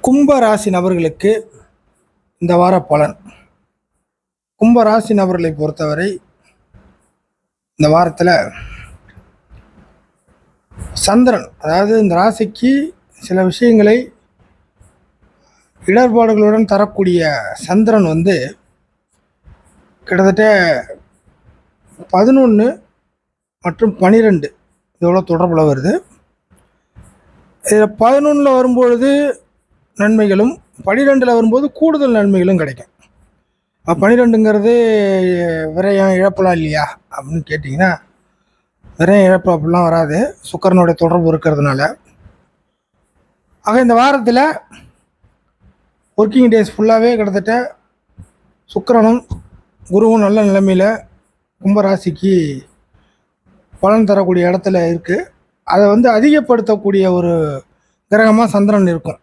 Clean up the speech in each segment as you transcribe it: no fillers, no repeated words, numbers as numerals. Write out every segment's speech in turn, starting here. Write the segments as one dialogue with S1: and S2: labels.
S1: கும்ப ராசி நபர்களுக்கு இந்த வார பலன். கும்ப ராசி நபர்களை பொறுத்தவரை இந்த வாரத்தில் சந்திரன், அதாவது இந்த ராசிக்கு சில விஷயங்களை இடர்பாடுகளுடன் தரக்கூடிய சந்திரன் கிட்டத்தட்ட 11 மற்றும் 12 இதோட தொடர்பில் வருது. இதில் 11 வரும்பொழுது நன்மைகளும் 12 வரும்போது கூடுதல் நன்மைகளும் கிடைக்கும். 12ங்கிறது விரயம் இழப்பலாம் இல்லையா அப்படின்னு கேட்டிங்கன்னா, விரயம் இழப்பு அப்படிலாம் வராது, சுக்கிரனுடைய தொடர்பு இருக்கிறதுனால. ஆக இந்த வாரத்தில் ஒர்க்கிங் டேஸ் ஃபுல்லாகவே கிட்டத்தட்ட சுக்கிரனும் குருவும் நல்ல நிலைமையில் கும்பராசிக்கு பலன் தரக்கூடிய இடத்துல இருக்குது. அதை அதிகப்படுத்தக்கூடிய ஒரு கிரகமாக சந்திரன் இருக்கும்.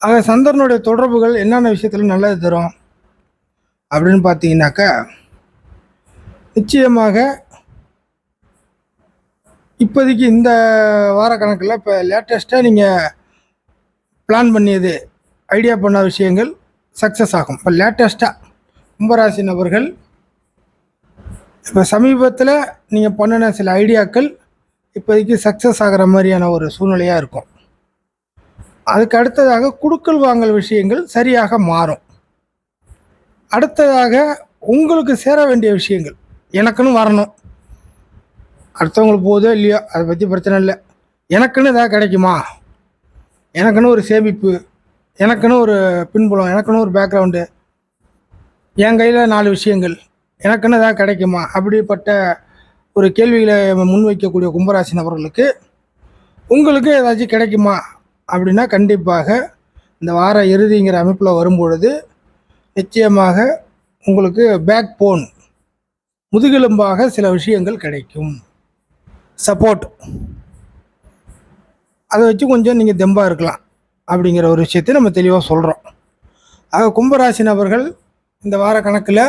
S1: ஆக சந்திரனுடைய தொடர்புகள் என்னென்ன விஷயத்தில் நல்லது தரும் அப்படின்னு பார்த்தீங்கன்னாக்கா, நிச்சயமாக இப்போதைக்கு இந்த வார கணக்கில் இப்போ லேட்டஸ்ட்டாக நீங்கள் பிளான் பண்ணியது, ஐடியா பண்ண விஷயங்கள் சக்ஸஸ் ஆகும். இப்போ லேட்டஸ்ட்டாக கும்பராசி நபர்கள் இப்போ சமீபத்தில் நீங்கள் பண்ணின சில ஐடியாக்கள் இப்போதைக்கு சக்ஸஸ் ஆகிற மாதிரியான ஒரு சூழ்நிலையாக இருக்கும். அதுக்கு அடுத்ததாக குடுக்கல் வாங்கல் விஷயங்கள் சரியாக மாறும். அடுத்ததாக உங்களுக்கு சேர வேண்டிய விஷயங்கள் எனக்குன்னு வரணும். அடுத்தவங்களுக்கு போதோ இல்லையோ அதை பற்றி பிரச்சனை இல்லை. எனக்குன்னு எதாவது கிடைக்குமா, எனக்குன்னு ஒரு சேமிப்பு, எனக்குன்னு ஒரு பின்புலம், எனக்குன்னு ஒரு பேக்ரவுண்டு, என் கையில் 4 விஷயங்கள், எனக்குன்னு எதாவது கிடைக்குமா, அப்படிப்பட்ட ஒரு கேள்விகளை முன்வைக்கக்கூடிய கும்பராசி நபர்களுக்கு உங்களுக்கு ஏதாச்சும் கிடைக்குமா அப்படின்னா, கண்டிப்பாக இந்த வார இறுதிங்கிற அமைப்பில் வரும்பொழுது நிச்சயமாக உங்களுக்கு பேக் போன், முதுகெலும்பாக சில விஷயங்கள் கிடைக்கும். சப்போர்ட், அதை வச்சு கொஞ்சம் நீங்கள் தெம்பாக இருக்கலாம் அப்படிங்கிற ஒரு விஷயத்தை நம்ம தெளிவாக சொல்கிறோம். ஆக கும்பராசி நபர்கள் இந்த வார கணக்கில்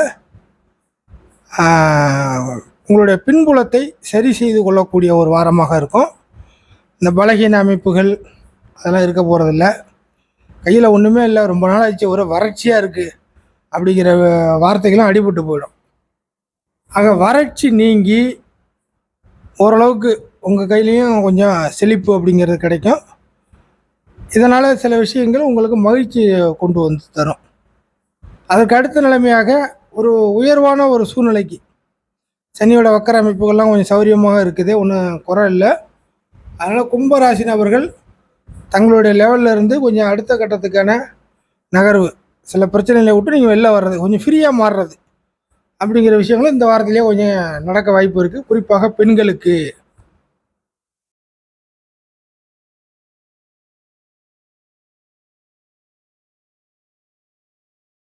S1: உங்களுடைய பின்புலத்தை சரி செய்து கொள்ளக்கூடிய ஒரு வாரமாக இருக்கும். இந்த பலகீன அமைப்புகள் அதெல்லாம் இருக்க போகிறதில்ல. கையில் ஒன்றுமே இல்லை, ரொம்ப நாள் ஆச்சு, ஒரு வறட்சியாக இருக்குது அப்படிங்கிற வார்த்தைகள்லாம் அடிபட்டு போயிடும். ஆக வறட்சி நீங்கி ஓரளவுக்கு உங்கள் கையிலையும் கொஞ்சம் செழிப்பு அப்படிங்கிறது கிடைக்கும். இதனால் சில விஷயங்கள் உங்களுக்கு மகிழ்ச்சி கொண்டு வந்து தரும். அதற்கு அடுத்த நிலைமையாக ஒரு உயர்வான ஒரு சூழ்நிலைக்கு, சனியோட வக்கர அமைப்புகள்லாம் கொஞ்சம் சௌரியமாக இருக்குது, ஒன்றும் குறை இல்லை. அதனால் கும்பராசி நபர்கள் தங்களுடைய லெவலில் இருந்து கொஞ்சம் அடுத்த கட்டத்துக்கான நகர்வு, சில பிரச்சனைகளை விட்டு நீங்கள் வெளில வர்றது, கொஞ்சம் ஃப்ரீயாக மாறுறது அப்படிங்கிற விஷயங்களும் இந்த வாரத்திலேயே கொஞ்சம் நடக்க வாய்ப்பு இருக்குது. குறிப்பாக பெண்களுக்கு